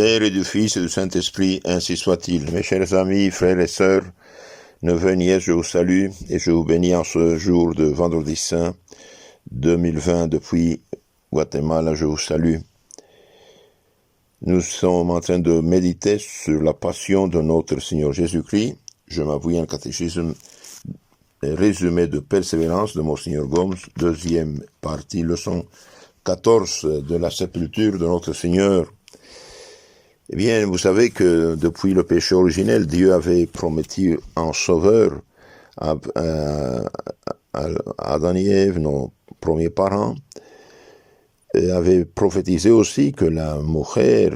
Père et du Fils et du Saint-Esprit, ainsi soit-il. Mes chers amis, frères et sœurs, neveux, nièces, je vous salue et je vous bénis en ce jour de Vendredi Saint 2020 depuis Guatemala, je vous salue. Nous sommes en train de méditer sur la passion de notre Seigneur Jésus-Christ. Je m'appuie en catéchisme résumé de persévérance de Monseigneur Gomes, deuxième partie, leçon 14 de la sépulture de notre Seigneur. Eh bien, vous savez que depuis le péché originel, Dieu avait promis un sauveur à Adam et Ève, nos premiers parents, et avait prophétisé aussi que la mujer,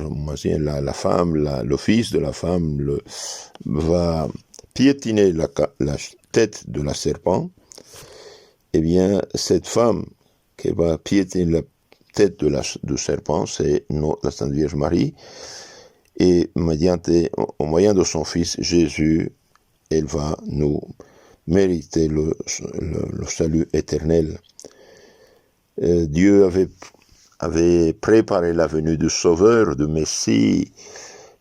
la femme, le fils de la femme, va piétiner la tête de la serpent. Eh bien, cette femme qui va piétiner la tête du serpent, c'est la Sainte Vierge Marie. Et au moyen de son Fils Jésus, elle va nous mériter le salut éternel. Dieu avait préparé la venue du Sauveur, du Messie,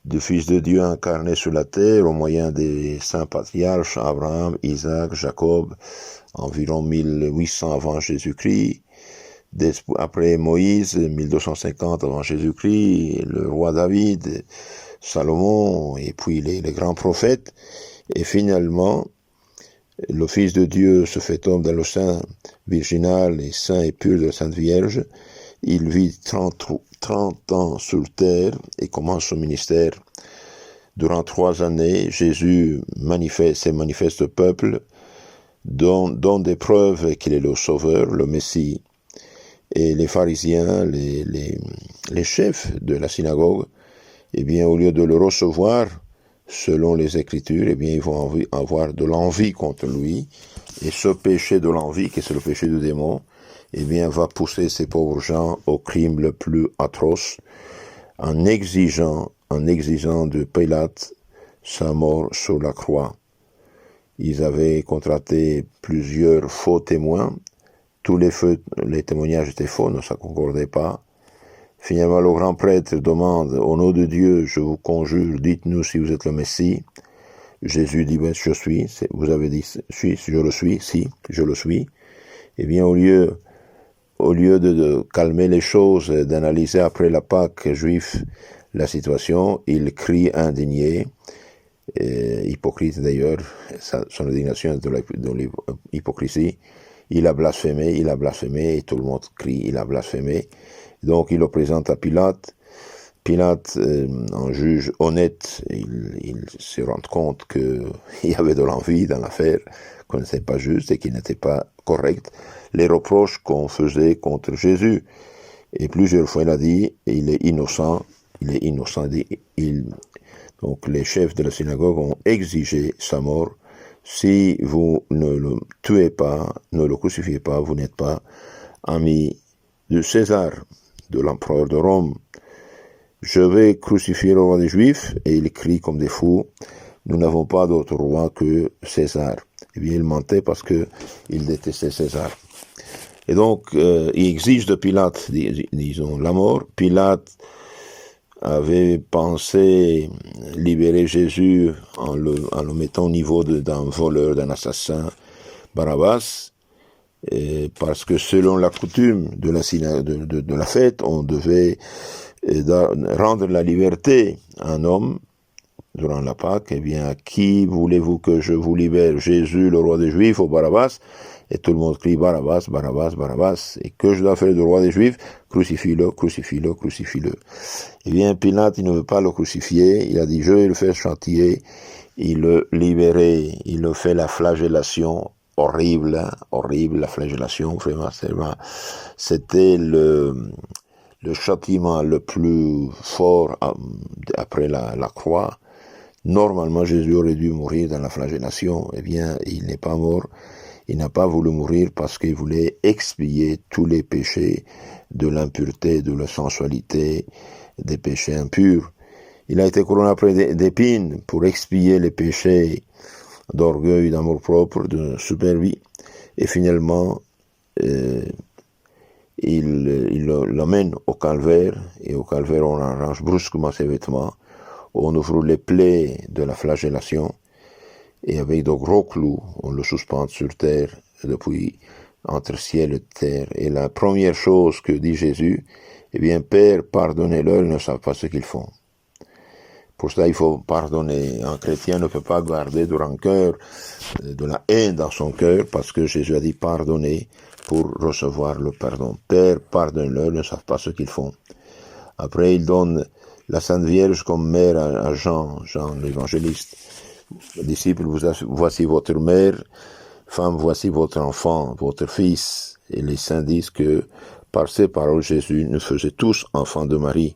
du Fils de Dieu incarné sur la terre au moyen des saints patriarches Abraham, Isaac, Jacob, environ 1800 avant Jésus-Christ. Après Moïse, 1250 avant Jésus-Christ, le roi David, Salomon, et puis les grands prophètes. Et finalement, le Fils de Dieu se fait homme dans le sein virginal et saint et pur de la Sainte Vierge. Il vit 30 ans sur terre et commence son ministère. Durant 3 années, Jésus se manifeste au peuple, donne des preuves qu'il est le Sauveur, le Messie. Et les pharisiens, les chefs de la synagogue, eh bien, au lieu de le recevoir, selon les Écritures, eh bien, ils vont avoir de l'envie contre lui. Et ce péché de l'envie, qui est le péché du démon, eh bien, va pousser ces pauvres gens au crime le plus atroce, en exigeant de Pilate sa mort sur la croix. Ils avaient contracté plusieurs faux témoins. Tous les témoignages étaient faux, ne ça concordait pas. Finalement, le grand prêtre demande, au nom de Dieu, je vous conjure, dites-nous si vous êtes le Messie. Jésus dit, ben, je suis. Vous avez dit, je le suis, si, je le suis. Eh bien, au lieu de calmer les choses, d'analyser après la Pâque juive la situation, il crie indigné, hypocrite d'ailleurs, son indignation est de l'hypocrisie. Il a blasphémé, et tout le monde crie, il a blasphémé. Donc il le présente à Pilate. Pilate, un juge honnête, il se rend compte qu'il y avait de l'envie dans l'affaire, qu'on n'était pas juste et qu'il n'était pas correct. Les reproches qu'on faisait contre Jésus. Et plusieurs fois il a dit, il est innocent. Donc les chefs de la synagogue ont exigé sa mort. Si vous ne le tuez pas, ne le crucifiez pas, vous n'êtes pas ami de César, de l'empereur de Rome. Je vais crucifier le roi des Juifs, et ils crient comme des fous, nous n'avons pas d'autre roi que César. Eh bien, il mentait parce qu'il détestait César. Et donc, il exige de Pilate, disons, la mort. Pilate avait pensé libérer Jésus en le mettant au niveau d'un voleur, d'un assassin, Barabbas, parce que selon la coutume de la fête, on devait rendre la liberté à un homme durant la Pâque. Eh bien, qui voulez-vous que je vous libère, Jésus, le roi des Juifs, ou Barabbas? Et tout le monde crie Barabbas, Barabbas, Barabbas. Et que je dois faire du roi des Juifs? Crucifie-le, crucifie-le, crucifie-le. Eh bien, Pilate, il ne veut pas le crucifier. Il a dit, je vais le faire châtier. Il le libérait. Il le fait la flagellation horrible, hein, horrible, la flagellation, vraiment, c'était le châtiment le plus fort après la croix. Normalement, Jésus aurait dû mourir dans la flagellation. Eh bien, il n'est pas mort. Il n'a pas voulu mourir parce qu'il voulait expier tous les péchés de l'impureté, de la sensualité, des péchés impurs. Il a été couronné après d'épines pour expier les péchés d'orgueil, d'amour-propre, de superbie. Et finalement, il l'emmène au calvaire, et au calvaire on arrange brusquement ses vêtements, on ouvre les plaies de la flagellation, et avec de gros clous, on le suspend sur terre, depuis entre ciel et terre. Et la première chose que dit Jésus, eh bien, Père, pardonnez-leur, ils ne savent pas ce qu'ils font. Pour cela, il faut pardonner. Un chrétien ne peut pas garder de rancœur, de la haine dans son cœur, parce que Jésus a dit pardonner pour recevoir le pardon. Père, pardonne-leur, ils ne savent pas ce qu'ils font. Après, il donne la Sainte Vierge comme mère à Jean l'évangéliste. Disciples, voici votre mère, femme, voici votre enfant, votre fils. Et les saints disent que par ces paroles, Jésus nous faisait tous enfants de Marie.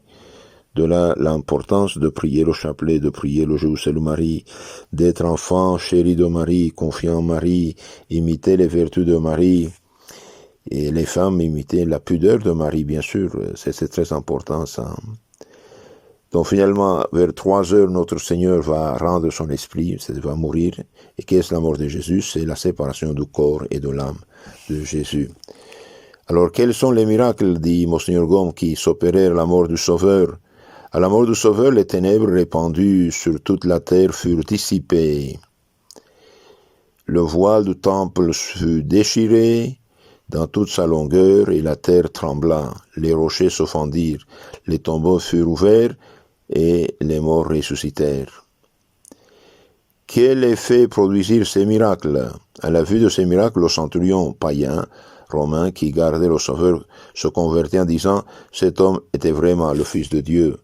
De là, l'importance de prier le chapelet, de prier le Jour Salut Marie, d'être enfant chéri de Marie, confiant en Marie, imiter les vertus de Marie. Et les femmes imiter la pudeur de Marie, bien sûr. C'est très important, ça. Donc finalement, vers 3 heures, notre Seigneur va rendre son esprit, il va mourir. Et qu'est-ce la mort de Jésus? C'est la séparation du corps et de l'âme de Jésus. Alors, quels sont les miracles, dit Monseigneur Gaume, qui s'opérèrent à la mort du Sauveur? À la mort du Sauveur, les ténèbres répandues sur toute la terre furent dissipées. Le voile du temple fut déchiré dans toute sa longueur et la terre trembla. Les rochers se fendirent, les tombeaux furent ouverts, et les morts ressuscitèrent. Quel effet produisirent ces miracles? À la vue de ces miracles, le centurion païen romain qui gardait le Sauveur se convertit en disant « Cet homme était vraiment le Fils de Dieu ».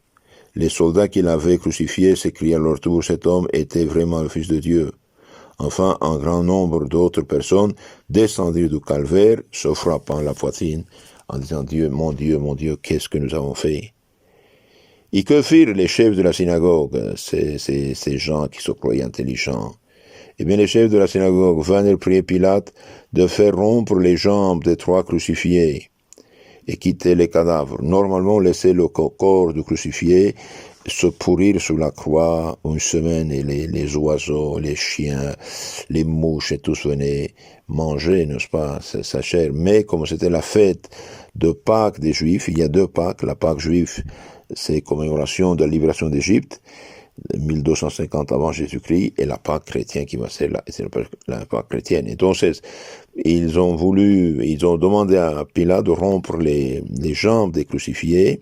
Les soldats qui l'avaient crucifié s'écriaient à leur tour « Cet homme était vraiment le Fils de Dieu ». Enfin, un grand nombre d'autres personnes descendirent du calvaire, se frappant la poitrine, en disant « Dieu, mon Dieu, qu'est-ce que nous avons fait ?» Et que firent les chefs de la synagogue, ces gens qui se croyaient intelligents? Eh bien, les chefs de la synagogue vinrent prier Pilate de faire rompre les jambes des 3 crucifiés et quitter les cadavres. Normalement, on laissait le corps du crucifié se pourrir sous la croix une semaine, et les oiseaux, les chiens, les mouches et tous venaient manger, n'est-ce pas, sa chair. Mais comme c'était la fête de Pâques des Juifs, il y a 2 Pâques, la Pâque juive, c'est commémoration de la libération d'Égypte, 1250 avant Jésus-Christ, et la Pâque chrétienne qui va ser la Pâque chrétienne. Et donc, ils ont demandé à Pilate de rompre les jambes des crucifiés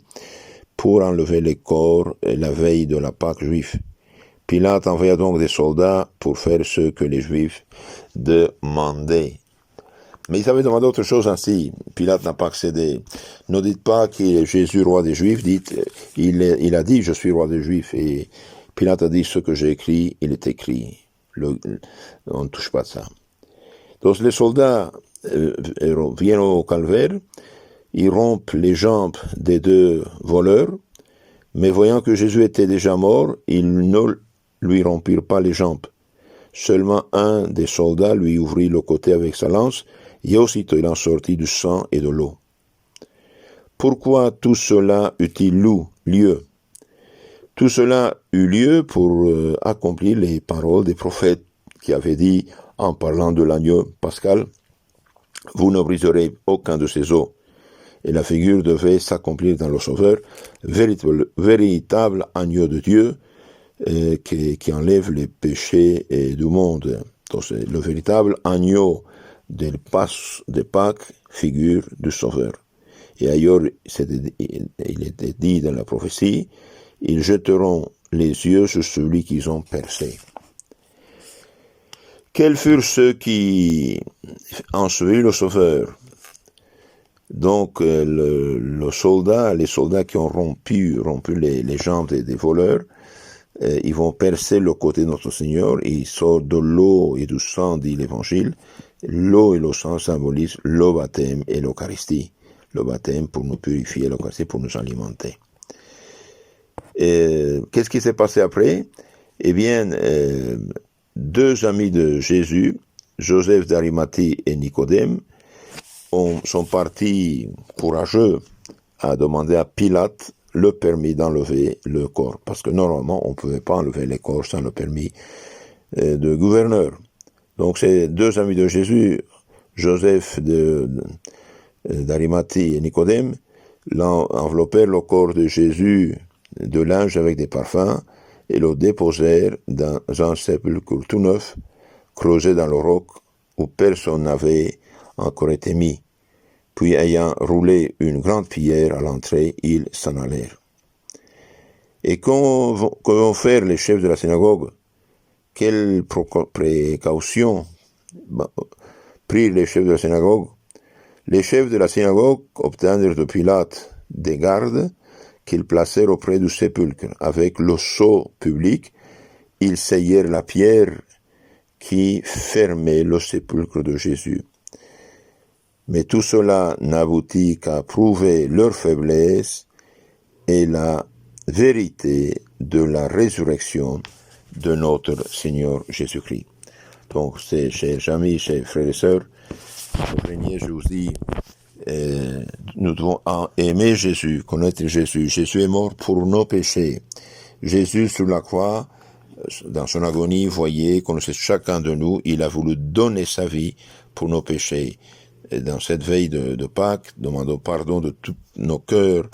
pour enlever les corps la veille de la Pâque juive. Pilate envoya donc des soldats pour faire ce que les Juifs demandaient. Mais ils avaient demandé autre chose ainsi. Pilate n'a pas accédé. Ne dites pas qu'il est Jésus, roi des Juifs. Dites, il a dit, je suis roi des Juifs. Et Pilate a dit, ce que j'ai écrit, il est écrit. On ne touche pas à ça. Donc les soldats viennent au calvaire, ils rompent les jambes des 2 voleurs, mais voyant que Jésus était déjà mort, ils ne lui rompirent pas les jambes. Seulement un des soldats lui ouvrit le côté avec sa lance, et aussitôt il en sortit du sang et de l'eau. Pourquoi tout cela eut-il lieu? Tout cela eut lieu pour accomplir les paroles des prophètes qui avaient dit, en parlant de l'agneau pascal, « Vous ne briserez aucun de ces os ». Et la figure devait s'accomplir dans le Sauveur, véritable agneau de Dieu qui enlève les péchés du monde. Donc c'est le véritable agneau de Pâques, figure du Sauveur. Et ailleurs, il était dit dans la prophétie, ils jeteront les yeux sur celui qu'ils ont percé. Quels furent ceux qui ensevelirent le Sauveur? Donc, les soldats qui ont rompu les jambes des voleurs, ils vont percer le côté de notre Seigneur, et il sort de l'eau et du sang, dit l'Évangile. L'eau et le sang symbolisent le baptême et l'Eucharistie. Le baptême pour nous purifier, l'Eucharistie pour nous alimenter. Qu'est-ce qui s'est passé après? Eh bien, 2 amis de Jésus, Joseph d'Arimathie et Nicodème, sont partis courageux à demander à Pilate le permis d'enlever le corps. Parce que normalement, on ne pouvait pas enlever les corps sans le permis de gouverneur. Donc ces 2 amis de Jésus, Joseph d'Arimathie et Nicodème enveloppèrent le corps de Jésus de linge avec des parfums et le déposèrent dans un sépulcre tout neuf, creusé dans le roc où personne n'avait encore été mis. Puis, ayant roulé une grande pierre à l'entrée, ils s'en allèrent. Et que vont faire les chefs de la synagogue? Quelles précautions prirent les chefs de la synagogue? Les chefs de la synagogue obtinrent de Pilate des gardes qu'ils placèrent auprès du sépulcre. Avec le sceau public, ils scellèrent la pierre qui fermait le sépulcre de Jésus. Mais tout cela n'aboutit qu'à prouver leur faiblesse et la vérité de la résurrection de notre Seigneur Jésus-Christ. Donc, chers amis, chers frères et sœurs, le premier, je vous dis, nous devons aimer Jésus, connaître Jésus. Jésus est mort pour nos péchés. Jésus, sur la croix, dans son agonie, voyez, connaissez chacun de nous, il a voulu donner sa vie pour nos péchés. Et dans cette veille de Pâques, demandons pardon de tous nos cœurs,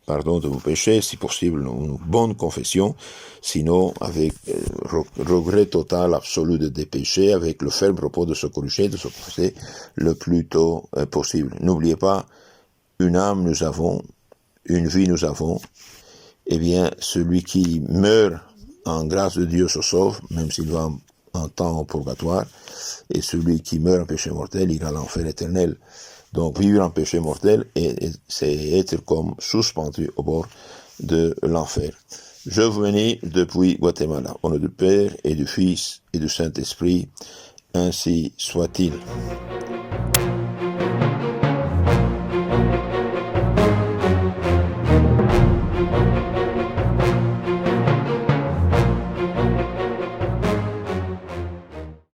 pardon de vos péchés, si possible, une bonne confession, sinon avec regret total, absolu des péchés, avec le ferme propos de se corriger, de se confesser le plus tôt possible. N'oubliez pas, une âme nous avons, une vie nous avons, eh bien, celui qui meurt en grâce de Dieu se sauve, même s'il va un temps en purgatoire, et celui qui meurt en péché mortel ira à l'enfer éternel. Donc vivre en péché mortel, c'est être comme suspendu au bord de l'enfer. Je vous bénis depuis Guatemala, au nom du Père et du Fils et du Saint-Esprit, ainsi soit-il.